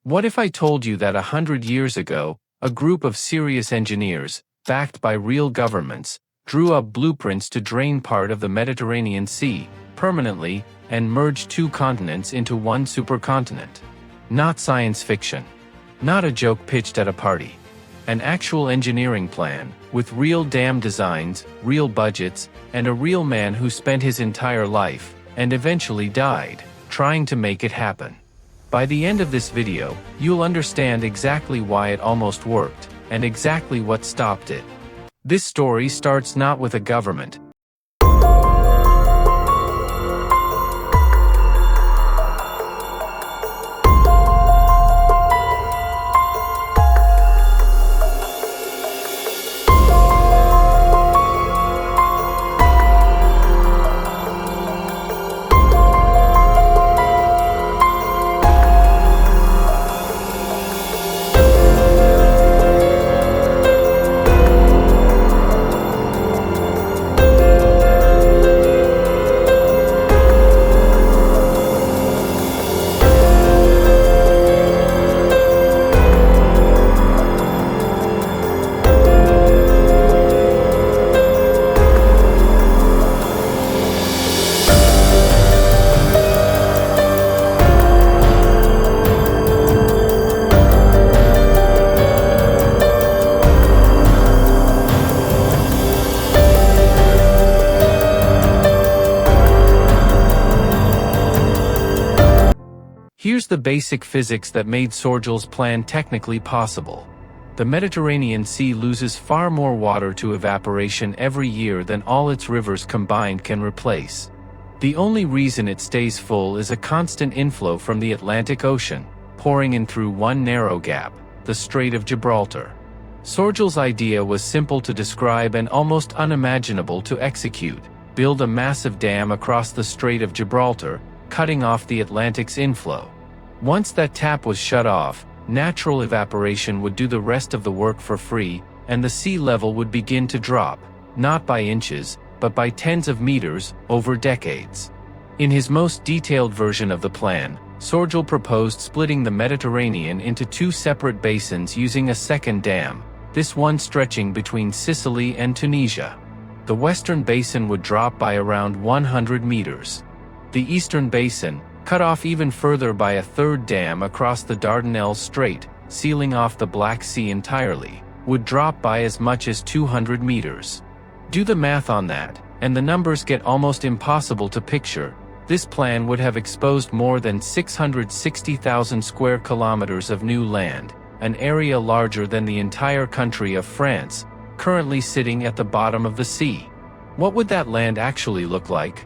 What if I told you that 100 years ago, a group of serious engineers, backed by real governments, drew up blueprints to drain part of the Mediterranean Sea, permanently, and merge two continents into one supercontinent? Not science fiction. Not a joke pitched at a party. An actual engineering plan, with real dam designs, real budgets, and a real man who spent his entire life, and eventually died, trying to make it happen. By the end of this video, you'll understand exactly why it almost worked, and exactly what stopped it. This story starts not with a government. Here's the basic physics that made Sörgel's plan technically possible. The Mediterranean Sea loses far more water to evaporation every year than all its rivers combined can replace. The only reason it stays full is a constant inflow from the Atlantic Ocean, pouring in through one narrow gap, the Strait of Gibraltar. Sörgel's idea was simple to describe and almost unimaginable to execute: build a massive dam across the Strait of Gibraltar, cutting off the Atlantic's inflow. Once that tap was shut off, natural evaporation would do the rest of the work for free, and the sea level would begin to drop, not by inches, but by tens of meters, over decades. In his most detailed version of the plan, Sörgel proposed splitting the Mediterranean into two separate basins using a second dam, this one stretching between Sicily and Tunisia. The western basin would drop by around 100 meters. The eastern basin, cut off even further by a third dam across the Dardanelles Strait, sealing off the Black Sea entirely, would drop by as much as 200 meters. Do the math on that, and the numbers get almost impossible to picture. This plan would have exposed more than 660,000 square kilometers of new land, an area larger than the entire country of France, currently sitting at the bottom of the sea. What would that land actually look like?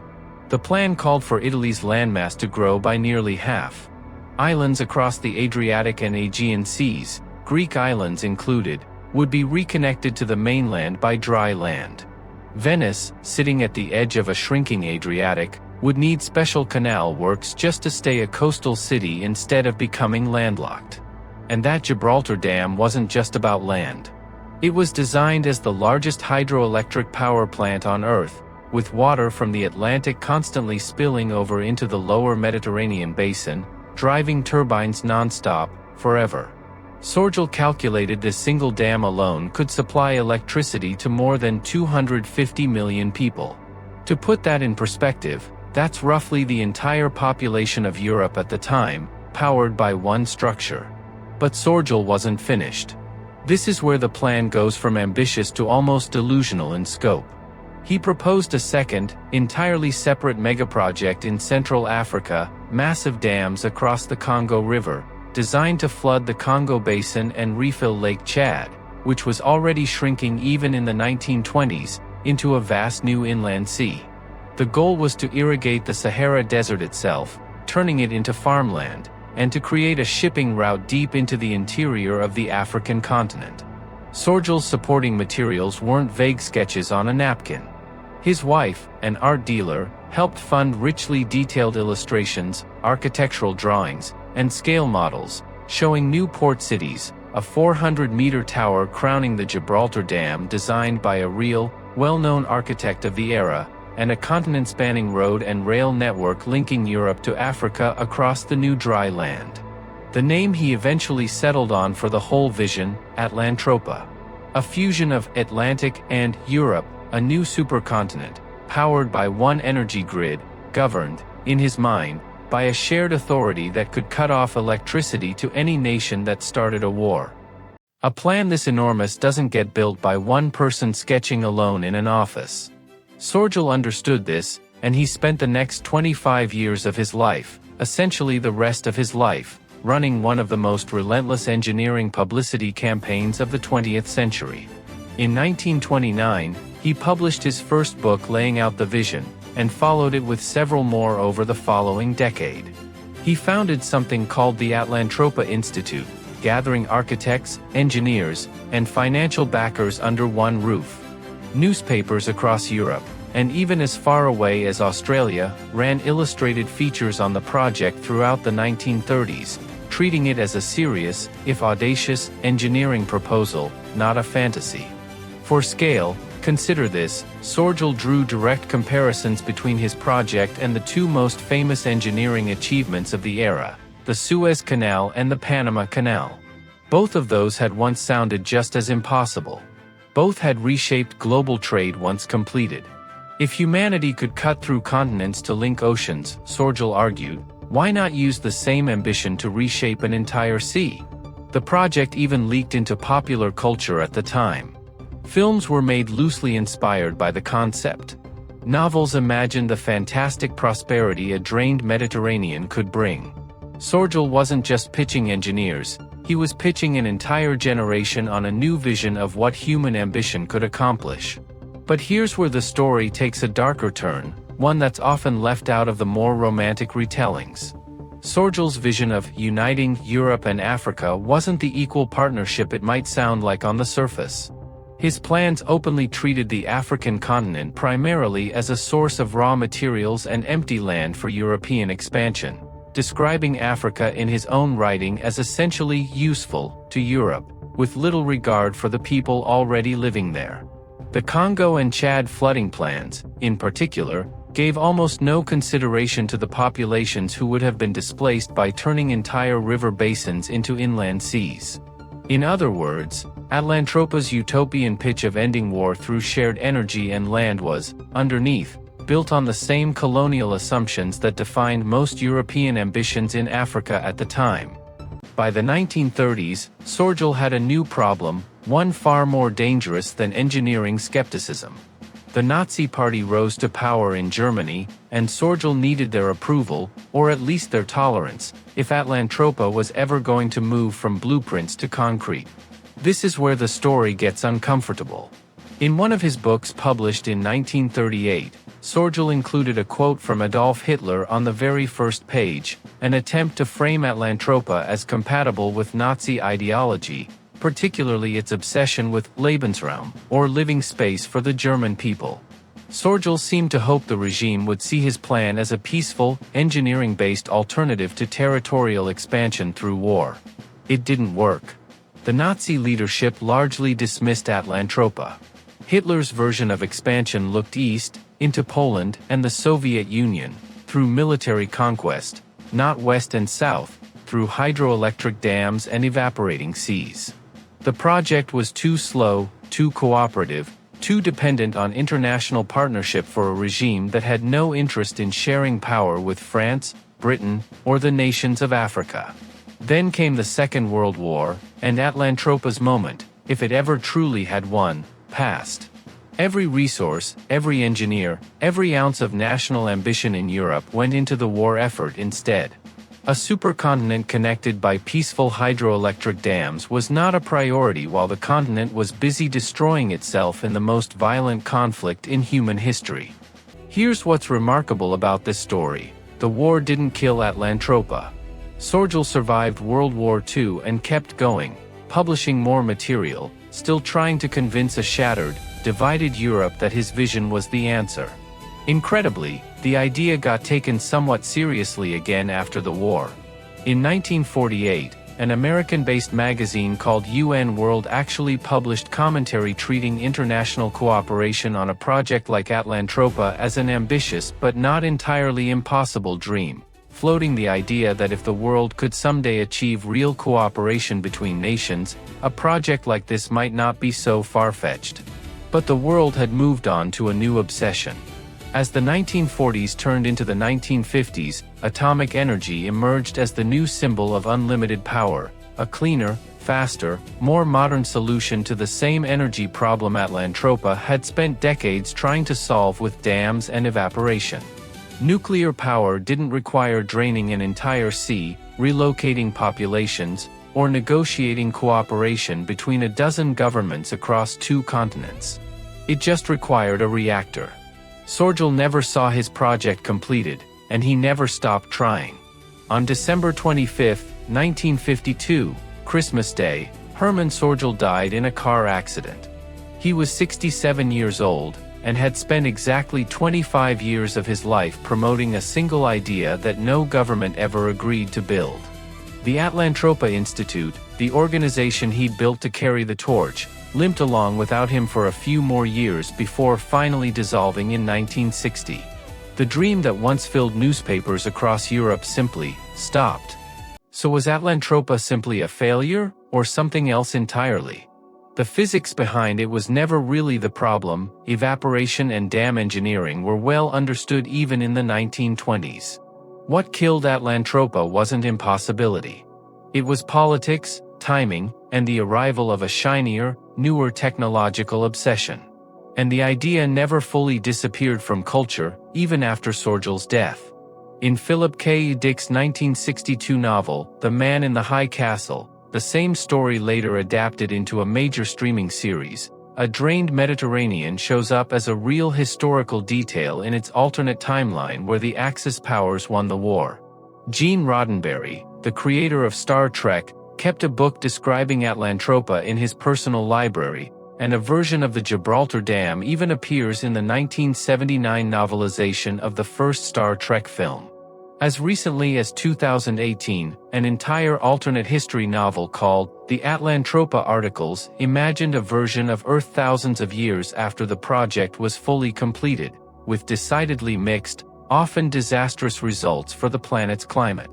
The plan called for Italy's landmass to grow by nearly half. Islands across the Adriatic and Aegean Seas, Greek islands included, would be reconnected to the mainland by dry land. Venice, sitting at the edge of a shrinking Adriatic, would need special canal works just to stay a coastal city instead of becoming landlocked. And that Gibraltar Dam wasn't just about land. It was designed as the largest hydroelectric power plant on Earth, with water from the Atlantic constantly spilling over into the lower Mediterranean basin, driving turbines non-stop, forever. Sörgel calculated this single dam alone could supply electricity to more than 250 million people. To put that in perspective, that's roughly the entire population of Europe at the time, powered by one structure. But Sörgel wasn't finished. This is where the plan goes from ambitious to almost delusional in scope. He proposed a second, entirely separate megaproject in Central Africa, massive dams across the Congo River, designed to flood the Congo Basin and refill Lake Chad, which was already shrinking even in the 1920s, into a vast new inland sea. The goal was to irrigate the Sahara Desert itself, turning it into farmland, and to create a shipping route deep into the interior of the African continent. Sörgel's supporting materials weren't vague sketches on a napkin. His wife, an art dealer, helped fund richly detailed illustrations, architectural drawings, and scale models, showing new port cities, a 400-meter tower crowning the Gibraltar Dam designed by a real, well-known architect of the era, and a continent-spanning road and rail network linking Europe to Africa across the new dry land. The name he eventually settled on for the whole vision, Atlantropa. A fusion of Atlantic and Europe, a new supercontinent, powered by one energy grid, governed, in his mind, by a shared authority that could cut off electricity to any nation that started a war. A plan this enormous doesn't get built by one person sketching alone in an office. Sörgel understood this, and he spent the next 25 years of his life, essentially the rest of his life, running one of the most relentless engineering publicity campaigns of the 20th century. In 1929, he published his first book laying out the vision, and followed it with several more over the following decade. He founded something called the Atlantropa Institute, gathering architects, engineers, and financial backers under one roof. Newspapers across Europe, and even as far away as Australia, ran illustrated features on the project throughout the 1930s, treating it as a serious, if audacious, engineering proposal, not a fantasy. For scale, consider this: Sörgel drew direct comparisons between his project and the two most famous engineering achievements of the era, the Suez Canal and the Panama Canal. Both of those had once sounded just as impossible. Both had reshaped global trade once completed. If humanity could cut through continents to link oceans, Sörgel argued, why not use the same ambition to reshape an entire sea? The project even leaked into popular culture at the time. Films were made loosely inspired by the concept. Novels imagined the fantastic prosperity a drained Mediterranean could bring. Sörgel wasn't just pitching engineers, he was pitching an entire generation on a new vision of what human ambition could accomplish. But here's where the story takes a darker turn, one that's often left out of the more romantic retellings. Sörgel's vision of uniting Europe and Africa wasn't the equal partnership it might sound like on the surface. His plans openly treated the African continent primarily as a source of raw materials and empty land for European expansion, describing Africa in his own writing as essentially useful to Europe, with little regard for the people already living there. The Congo and Chad flooding plans, in particular, gave almost no consideration to the populations who would have been displaced by turning entire river basins into inland seas. In other words, Atlantropa's utopian pitch of ending war through shared energy and land was, underneath, built on the same colonial assumptions that defined most European ambitions in Africa at the time. By the 1930s, Sörgel had a new problem, one far more dangerous than engineering skepticism. The Nazi Party rose to power in Germany, and Sörgel needed their approval, or at least their tolerance, if Atlantropa was ever going to move from blueprints to concrete. This is where the story gets uncomfortable. In one of his books published in 1938, Sörgel included a quote from Adolf Hitler on the very first page, an attempt to frame Atlantropa as compatible with Nazi ideology, particularly its obsession with Lebensraum, or living space for the German people. Sörgel seemed to hope the regime would see his plan as a peaceful, engineering-based alternative to territorial expansion through war. It didn't work. The Nazi leadership largely dismissed Atlantropa. Hitler's version of expansion looked east, into Poland and the Soviet Union, through military conquest, not west and south, through hydroelectric dams and evaporating seas. The project was too slow, too cooperative, too dependent on international partnership for a regime that had no interest in sharing power with France, Britain, or the nations of Africa. Then came the Second World War, and Atlantropa's moment, if it ever truly had one, passed. Every resource, every engineer, every ounce of national ambition in Europe went into the war effort instead. A supercontinent connected by peaceful hydroelectric dams was not a priority while the continent was busy destroying itself in the most violent conflict in human history. Here's what's remarkable about this story: the war didn't kill Atlantropa. Sörgel survived World War II and kept going, publishing more material, still trying to convince a shattered, divided Europe that his vision was the answer. Incredibly, the idea got taken somewhat seriously again after the war. In 1948, an American-based magazine called UN World actually published commentary treating international cooperation on a project like Atlantropa as an ambitious but not entirely impossible dream. floating the idea that if the world could someday achieve real cooperation between nations, a project like this might not be so far-fetched. But the world had moved on to a new obsession. As the 1940s turned into the 1950s, atomic energy emerged as the new symbol of unlimited power, a cleaner, faster, more modern solution to the same energy problem Atlantropa had spent decades trying to solve with dams and evaporation. Nuclear power didn't require draining an entire sea, relocating populations, or negotiating cooperation between a dozen governments across 2 continents. It just required a reactor. Sörgel never saw his project completed, and he never stopped trying. On December 25, 1952, Christmas Day, Herman Sörgel died in a car accident. He was 67 years old, and had spent exactly 25 years of his life promoting a single idea that no government ever agreed to build. The Atlantropa Institute, the organization he'd built to carry the torch, limped along without him for a few more years before finally dissolving in 1960. The dream that once filled newspapers across Europe simply stopped. So was Atlantropa simply a failure, or something else entirely? The physics behind it was never really the problem. Evaporation and dam engineering were well understood even in the 1920s. What killed Atlantropa wasn't impossibility. It was politics, timing, and the arrival of a shinier, newer technological obsession. And the idea never fully disappeared from culture, even after Sörgel's death. In Philip K. Dick's 1962 novel, The Man in the High Castle, the same story later adapted into a major streaming series, a drained Mediterranean shows up as a real historical detail in its alternate timeline where the Axis powers won the war. Gene Roddenberry, the creator of Star Trek, kept a book describing Atlantropa in his personal library, and a version of the Gibraltar Dam even appears in the 1979 novelization of the first Star Trek film. As recently as 2018, an entire alternate history novel called The Atlantropa Articles imagined a version of Earth thousands of years after the project was fully completed, with decidedly mixed, often disastrous results for the planet's climate.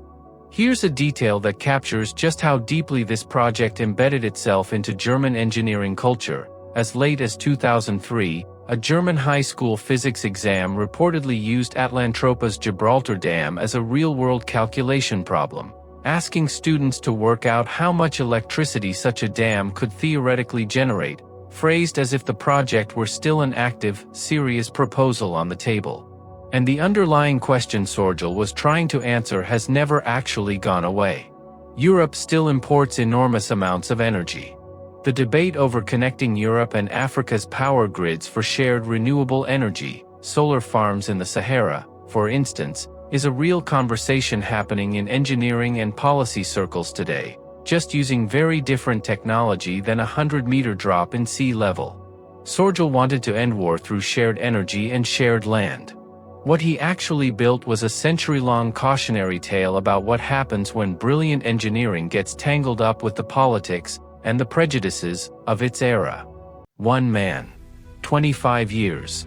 Here's a detail that captures just how deeply this project embedded itself into German engineering culture. As late as 2003, a German high school physics exam reportedly used Atlantropa's Gibraltar Dam as a real-world calculation problem, asking students to work out how much electricity such a dam could theoretically generate, phrased as if the project were still an active, serious proposal on the table. And the underlying question Sörgel was trying to answer has never actually gone away. Europe still imports enormous amounts of energy. The debate over connecting Europe and Africa's power grids for shared renewable energy, solar farms in the Sahara, for instance, is a real conversation happening in engineering and policy circles today, just using very different technology than a 100-meter drop in sea level. Sörgel wanted to end war through shared energy and shared land. What he actually built was a century-long cautionary tale about what happens when brilliant engineering gets tangled up with the politics and the prejudices of its era. One man. 25 years.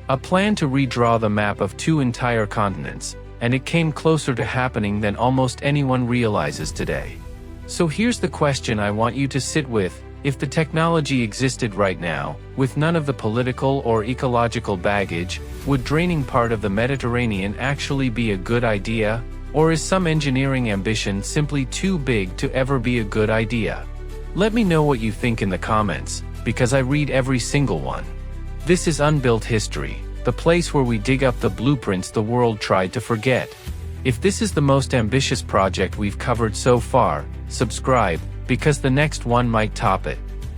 A plan to redraw the map of 2 entire continents, and it came closer to happening than almost anyone realizes today. So here's the question I want you to sit with: if the technology existed right now, with none of the political or ecological baggage, would draining part of the Mediterranean actually be a good idea, or is some engineering ambition simply too big to ever be a good idea? Let me know what you think in the comments, because I read every single one. This is Unbuilt History, the place where we dig up the blueprints the world tried to forget. If this is the most ambitious project we've covered so far, subscribe, because the next one might top it.